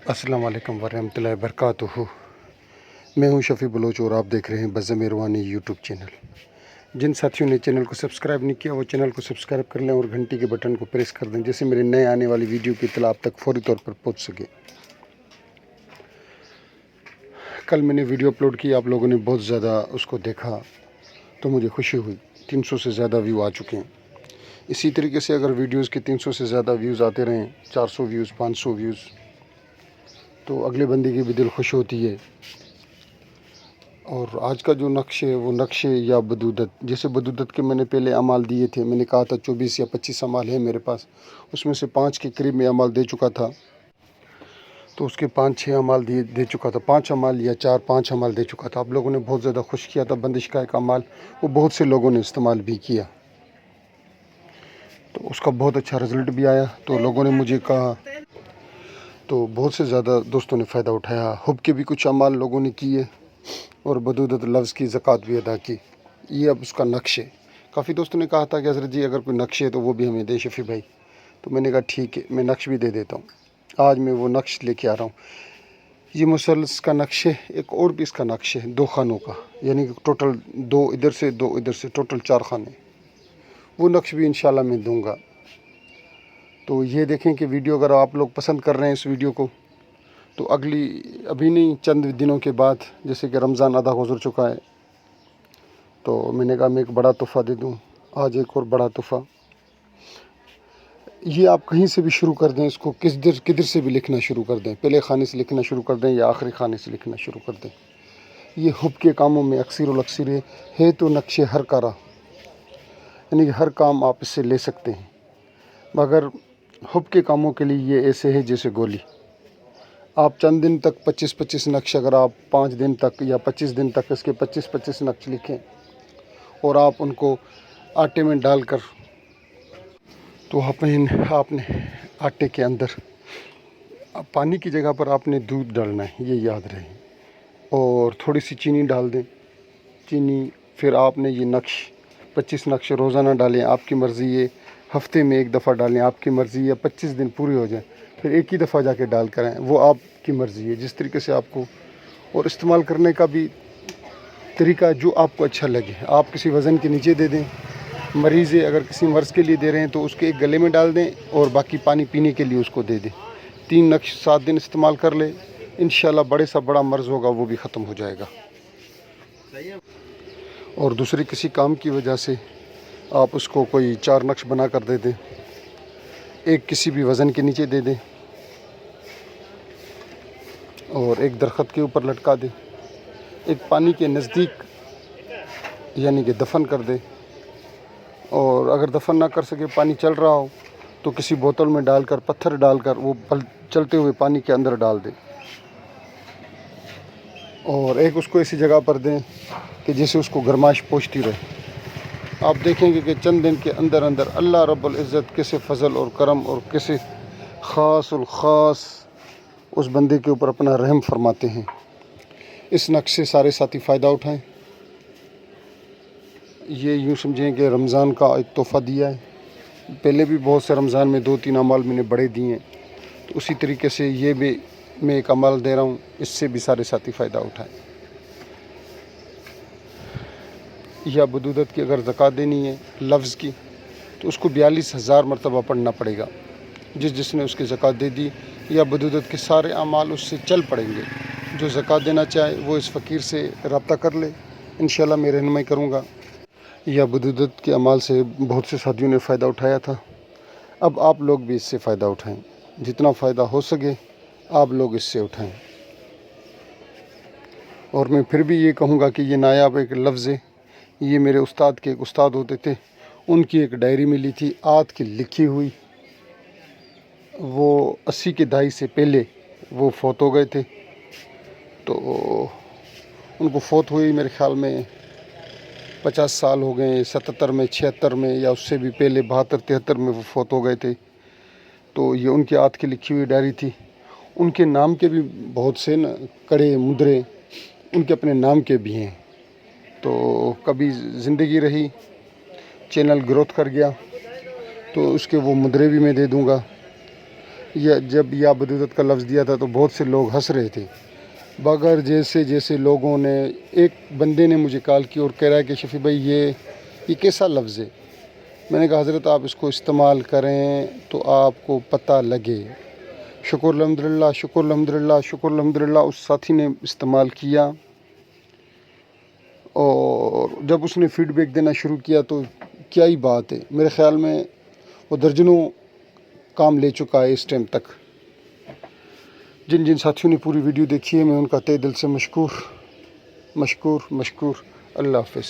अस्सलाम वालेकुम वरहमतुल्लाहि वबरकातुहू। मैं हूं शफ़ी बलोच और आप देख रहे हैं बज़्ज़-ए रूहानी यूट्यूब चैनल। जिन साथियों ने चैनल को सब्सक्राइब नहीं किया वो चैनल को सब्सक्राइब कर लें और घंटी के बटन को प्रेस कर दें, जिससे मेरे नए आने वाली वीडियो की इत्तला आप तक फौरी तौर पर पहुंच सके। कल मैंने वीडियो अपलोड की, आप लोगों ने बहुत ज़्यादा उसको देखा तो मुझे खुशी हुई। 300 से ज़्यादा व्यू आ चुके हैं। इसी तरीके से अगर वीडियोज़ के 300 से ज़्यादा व्यूज़ आते रहें, 400 व्यूज़, 500 व्यूज़, तो अगले बंदे की भी दिल खुश होती है। और आज का जो नक्शे है वो नक्शे या बदूदत, जैसे बदूदत के मैंने पहले अमाल दिए थे, मैंने कहा था 24 या 25 अमाल है मेरे पास, उसमें से 5 के करीब मैं अमाल दे चुका था। तो उसके 5-6 अमाल दे चुका था, 5 अमाल या 4-5 अमाल दे चुका था। आप लोगों ने बहुत ज़्यादा खुश किया था। बंदिश का एक अमाल वो बहुत से लोगों ने इस्तेमाल भी किया, तो उसका बहुत अच्छा रिज़ल्ट भी आया। तो लोगों ने मुझे कहा, तो बहुत से ज़्यादा दोस्तों ने फ़ायदा उठाया। हुब के भी कुछ अमाल लोगों ने किए और बदूदत लफ्ज़ की ज़कात भी अदा की। ये अब उसका नक्श है। काफ़ी दोस्तों ने कहा था कि हज़रत जी अगर कोई नक्श है तो वो भी हमें दे शफ़ी भाई। तो मैंने कहा ठीक है, मैं नक्श भी दे देता हूँ। आज मैं वो नक्श लेके आ रहा हूँ। ये मुसलस का नक्श है, एक और भी इसका नक्श है 2 खानों का, यानी कि टोटल 2 इधर से 2 इधर से, टोटल 4 खाने। वो नक्श भी इंशाल्लाह मैं दूँगा। तो ये देखें कि वीडियो अगर आप लोग पसंद कर रहे हैं इस वीडियो को, तो अभी नहीं, चंद दिनों के बाद, जैसे कि रमज़ान आधा गुज़र चुका है, तो मैंने कहा मैं एक बड़ा तोहफ़ा दे दूँ। आज एक और बड़ा तोहफ़ा, ये आप कहीं से भी शुरू कर दें, इसको किधर से भी लिखना शुरू कर दें, पहले खाने से लिखना शुरू कर दें या आखिरी खाने से लिखना शुरू कर दें। ये हुब के कामों में अक्सर अक्सर है तो नक्शे हर कारा, यानी कि हर काम आप इससे ले सकते हैं, मगर हुब के कामों के लिए ये ऐसे है जैसे गोली। आप चंद दिन तक 25-25 नक्श, अगर आप 5 दिन तक या 25 दिन तक इसके 25-25 नक्श लिखें और आप उनको आटे में डालकर, तो आपने आटे के अंदर पानी की जगह पर आपने दूध डालना है, ये याद रहे, और थोड़ी सी चीनी डाल दें। चीनी, फिर आपने ये नक्श 25 नक्श रोज़ाना डालें, आपकी मर्ज़ी। ये हफ़्ते में एक दफ़ा डालें, आपकी मर्ज़ी, या 25 दिन पूरे हो जाएं फिर एक ही दफ़ा जाके डाल कर आएँ, वो आपकी मर्ज़ी है, जिस तरीके से आपको। और इस्तेमाल करने का भी तरीका जो आपको अच्छा लगे। आप किसी वज़न के नीचे दे दें, मरीज़ है अगर किसी मर्ज़ के लिए दे रहे हैं तो उसके एक गले में डाल दें और बाकी पानी पीने के लिए उसको दे दें। 3 नक्श 7 दिन इस्तेमाल कर ले, इंशाल्लाह बड़े सा बड़ा मर्ज़ होगा वो भी ख़त्म हो जाएगा। और दूसरे किसी काम की वजह से आप उसको कोई 4 नक्श बना कर दे दें, एक किसी भी वज़न के नीचे दे दें और एक दरख्त के ऊपर लटका दें, एक पानी के नज़दीक यानी कि दफन कर दें। और अगर दफन ना कर सके, पानी चल रहा हो, तो किसी बोतल में डालकर, पत्थर डालकर वो चलते हुए पानी के अंदर डाल दें। और एक उसको ऐसी जगह पर दें कि जैसे उसको गर्माश पहुँचती रहे। आप देखेंगे कि चंद दिन के अंदर अंदर अल्लाह रब्बुल इज़्ज़त कैसे फ़ज़ल और करम और कैसे ख़ास उस बंदे के ऊपर अपना रहम फरमाते हैं। इस नक्श से सारे साथी फ़ायदा उठाएं। ये यूँ समझें कि रमज़ान का एक तोहफ़ा दिया है। पहले भी बहुत से रमज़ान में 2-3 अमाल मैंने बड़े दिए हैं, तो उसी तरीके से ये भी मैं एक अमाल दे रहा हूँ, इससे भी सारे साथी फ़ायदा उठाएं। या बदूदत की अगर ज़कात देनी है लफ्ज़ की, तो उसको 42,000 मरतबा पढ़ना पड़ेगा। जिसने उसकी ज़कात दे दी, या बदूदत के सारे अमाल उससे चल पड़ेंगे। जो ज़कात देना चाहे वो इस फ़कीर से रब्ता कर ले, इंशाल्लाह मैं रहनुमाई करूँगा। या बदूदत के अमाल से बहुत से साथियों ने फ़ायदा उठाया था, अब आप लोग भी इससे फ़ायदा उठाएं। जितना फ़ायदा हो सके आप लोग इससे उठाएं। और मैं फिर भी ये कहूँगा कि ये नायाब एक लफ्ज़ है। ये मेरे उस्ताद के एक उस्ताद होते थे, उनकी एक डायरी मिली थी आद की लिखी हुई। वो 80 के दहाई से पहले वो फौत हो गए थे। तो उनको फौत हुई मेरे ख़्याल में 50 साल हो गए, 77 में, 76 में, या उससे भी पहले 72-73 में वो फौत हो गए थे। तो ये उनकी आद की लिखी हुई डायरी थी। उनके नाम के भी बहुत से न कड़े मुद्रे उनके अपने नाम के भी हैं। तो कभी ज़िंदगी रही, चैनल ग्रोथ कर गया, तो उसके वो मुद्रे भी मैं दे दूँगा। جب یا بدودت کا لفظ دیا تھا تو بہت سے لوگ ہنس رہے تھے، مگر جیسے لوگوں نے، ایک بندے نے مجھے کال کی اور کہہ رہا ہے کہ شفیع بھائی یہ کیسا لفظ ہے؟ میں نے کہا حضرت آپ اس کو استعمال کریں تو آپ کو پتہ لگے۔ شکر الحمدللہ، شکر الحمدللہ، شکر الحمدللہ، اس ساتھی نے استعمال کیا، اور جب اس نے فیڈ بیک دینا شروع کیا تو کیا ہی بات ہے، میرے خیال میں وہ درجنوں کام لے چکا ہے اس ٹائم تک۔ جن ساتھیوں نے پوری ویڈیو دیکھی ہے میں ان کا تہ دل سے مشکور۔ اللہ حافظ۔